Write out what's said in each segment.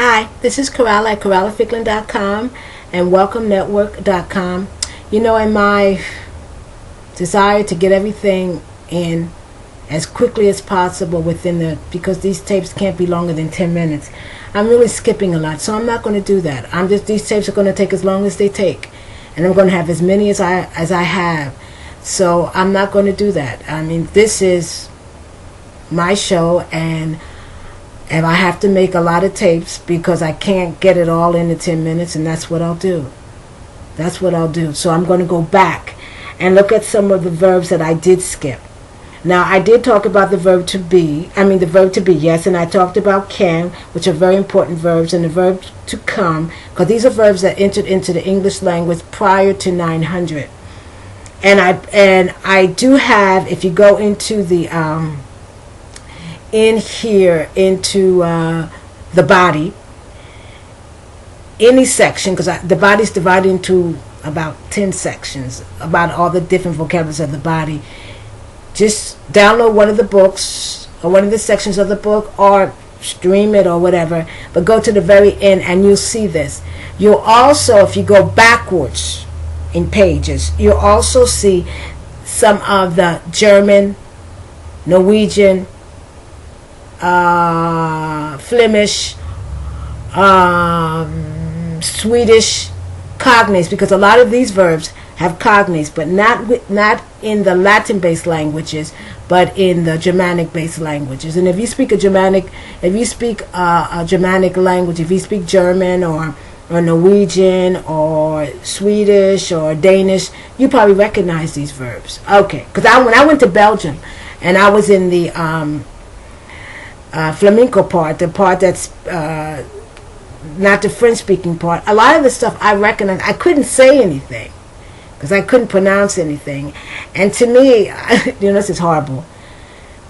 Hi, this is Coralla at CorallaFicklin.com and WelcomeNetwork.com. You know, in my desire to get everything in as quickly as possible because these tapes can't be longer than 10 minutes, I'm really skipping a lot, so I'm not going to do that. These tapes are going to take as long as they take, and I'm going to have as many as I have. So I'm not going to do that. I mean, this is my show, and if I have to make a lot of tapes because I can't get it all in 10 minutes, and that's what I'll do. That's what I'll do. So I'm going to go back and look at some of the verbs that I did skip. Now, I did talk about the verb to be, yes, and I talked about can, which are very important verbs, and the verb to come, because these are verbs that entered into the English language prior to 900. And I do have, if you go into the into the body, any section, because the body's divided into about 10 sections about all the different vocabularies of the body. Just download one of the books or one of the sections of the book, or stream it or whatever, but go to the very end and you'll see this. You'll also, if you go backwards in pages, you'll also see some of the German, Norwegian, Flemish, Swedish cognates, because a lot of these verbs have cognates, but not in the Latin-based languages, but in the Germanic-based languages. And if you speak a Germanic language, if you speak German or Norwegian or Swedish or Danish, you probably recognize these verbs. Okay, because when I went to Belgium and I was in the flamenco part, the part that's not the French-speaking part, a lot of the stuff I recognized. I couldn't say anything because I couldn't pronounce anything, and to me, this is horrible,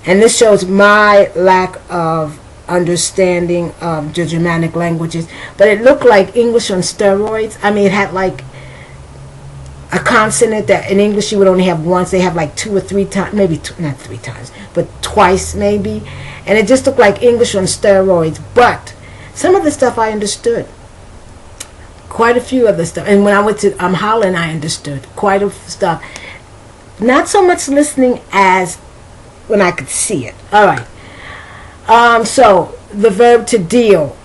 and this shows my lack of understanding of the Germanic languages. But it looked like English on steroids. I mean, it had like a consonant that in English you would only have once. They have like 2 or 3 times, maybe not 3 times, but twice maybe. And it just looked like English on steroids. But some of the stuff I understood. Quite a few of the stuff. And when I went to Holland, I understood quite a stuff. Not so much listening as when I could see it. All right. So the verb to deal.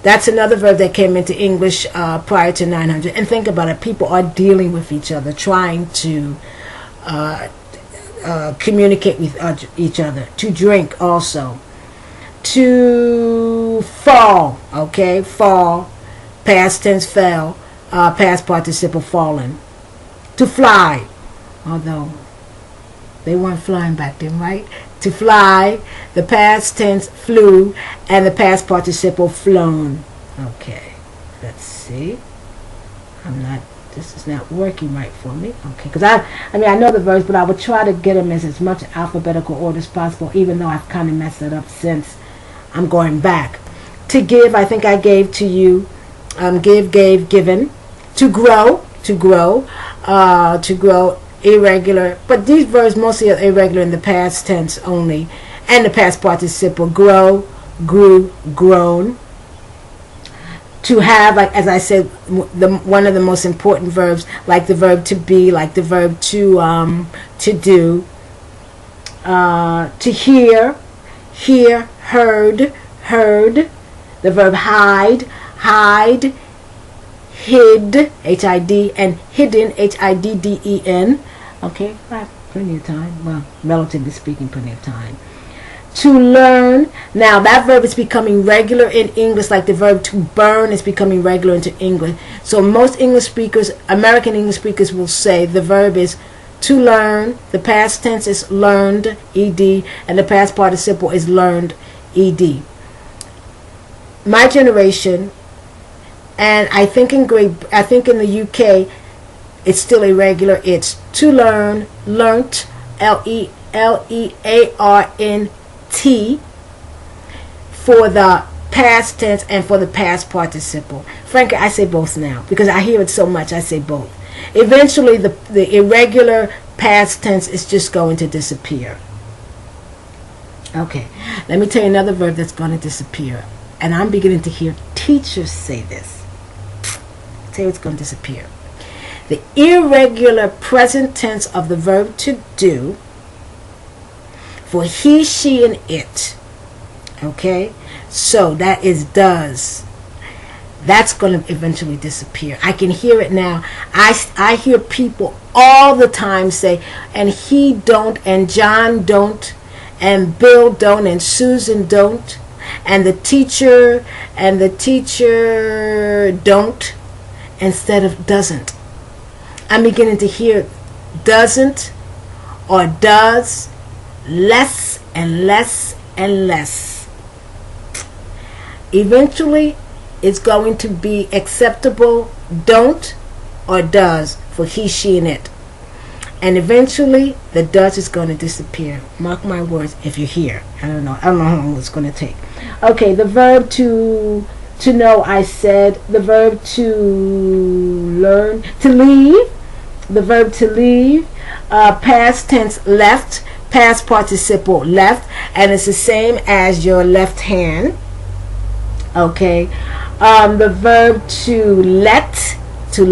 That's another verb that came into English prior to 900. And think about it. People are dealing with each other, trying to communicate with each other. To drink also. To fall. Okay, fall. Past tense fell. Past participle fallen. To fly. Although they weren't flying back then, right? To fly, the past tense flew, and the past participle flown. Okay, let's see. This is not working right for me. Okay, because I know the verbs, but I would try to get them as much alphabetical order as possible, even though I've kind of messed it up since I'm going back. To give, I think I gave to you. Give, gave, given. To grow, irregular, but these verbs mostly are irregular in the past tense only, and the past participle. Grow, grew, grown. To have, like as I said, one of the most important verbs, like the verb to be, like the verb to do. To hear, heard. The verb hide, hid, H-I-D, and hidden, H-I-D-D-E-N. Okay, I have plenty of time. Well, relatively speaking, plenty of time. To learn. Now, that verb is becoming regular in English, like the verb to burn is becoming regular into English. So most English speakers, American English speakers, will say the verb is to learn. The past tense is learned, ed, and the past participle is learned, ed. My generation, and I think in the UK, it's still irregular. It's to learn, learnt, Learnt, for the past tense and for the past participle. Frankly, I say both now because I hear it so much. I say both. Eventually, the irregular past tense is just going to disappear. Okay, let me tell you another verb that's going to disappear. And I'm beginning to hear T teachers say this. I'll tell you it's going to disappear. The irregular present tense of the verb to do for he, she, and it. Okay? So that is does. That's going to eventually disappear. I can hear it now. I hear people all the time say, and he don't, and John don't, and Bill don't, and Susan don't, and the teacher don't, instead of doesn't. I'm beginning to hear doesn't or does less and less and less. Eventually, it's going to be acceptable don't or does for he, she, and it. And eventually, the does is going to disappear. Mark my words, if you're here. I don't know how long it's going to take. Okay, the verb to know, I said. The verb to learn, to leave. The verb to leave. Past tense, left. Past participle, left. And it's the same as your left hand. Okay. The verb to let, to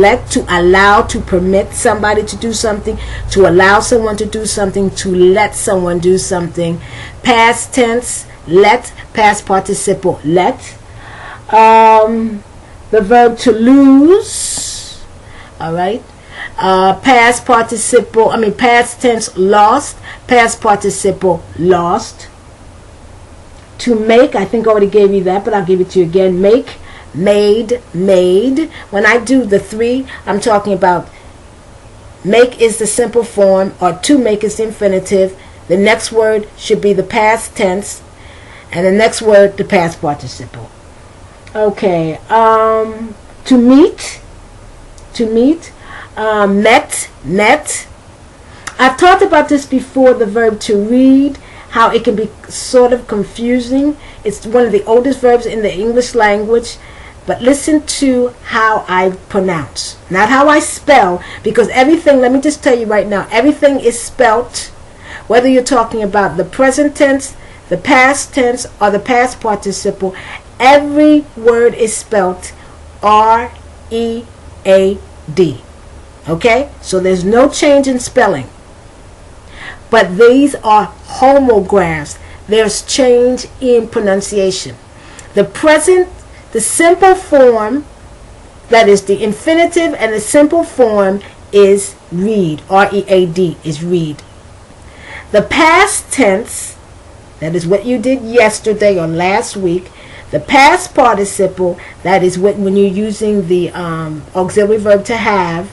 allow, to permit somebody to do something, to allow someone to do something, to let someone do something. Past tense, let. Past participle, let. The verb to lose. All right. Past tense, lost. Past participle, lost. To make, I think I already gave you that, but I'll give it to you again. Make, made, made. When I do the three, I'm talking about make is the simple form, or to make is the infinitive. The next word should be the past tense, and the next word the past participle. Okay. To meet. Met, met. I've talked about this before, the verb to read, how it can be sort of confusing. It's one of the oldest verbs in the English language. But listen to how I pronounce, not how I spell, because everything, let me just tell you right now, everything is spelt, whether you're talking about the present tense, the past tense, or the past participle. Every word is spelt R-E-A-D. Okay? So there's no change in spelling. But these are homographs. There's change in pronunciation. The present, the simple form, that is the infinitive, and the simple form is read. R-E-A-D is read. The past tense, that is what you did yesterday or last week. The past participle, that is when you're using the auxiliary verb to have,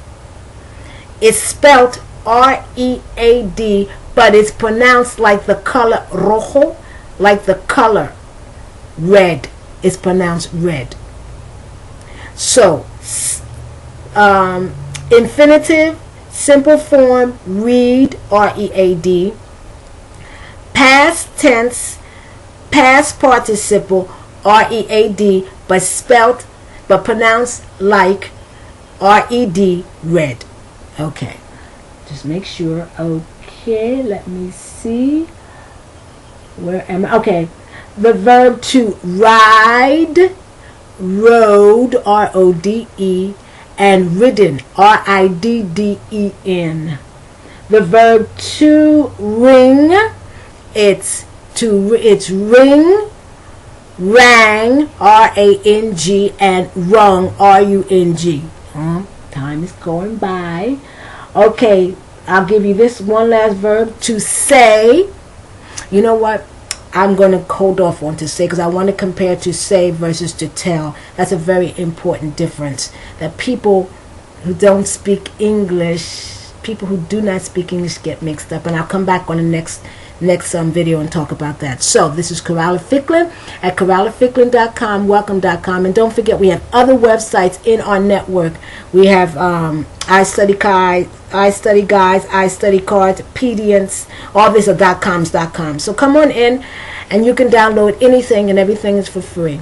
is spelt R-E-A-D, but it's pronounced like the color rojo, like the color red. It's pronounced red. So, infinitive, simple form, read, R-E-A-D. Past tense, past participle, R-E-A-D, but pronounced like R-E-D, red. Okay. Just make sure. Okay, let me see. Where am I? Okay. The verb to ride, rode, R-O-D-E, and ridden, R-I-D-D-E-N. The verb to ring, it's ring, rang, R-A-N-G, and rung, R-U-N-G. Time is going by. Okay, I'll give you this one last verb, to say. You know what? I'm going to hold off on to say, because I want to compare to say versus to tell. That's a very important difference. That people who don't speak English, people who do not speak English get mixed up. And I'll come back on the next video and talk about that. So this is Coralla Ficklin at CorallaFicklin.com, welcome.com. And don't forget, we have other websites in our network. We have iStudy Guides, iStudy Cards, Pedients, all these are .coms. So come on in and you can download anything, and everything is for free.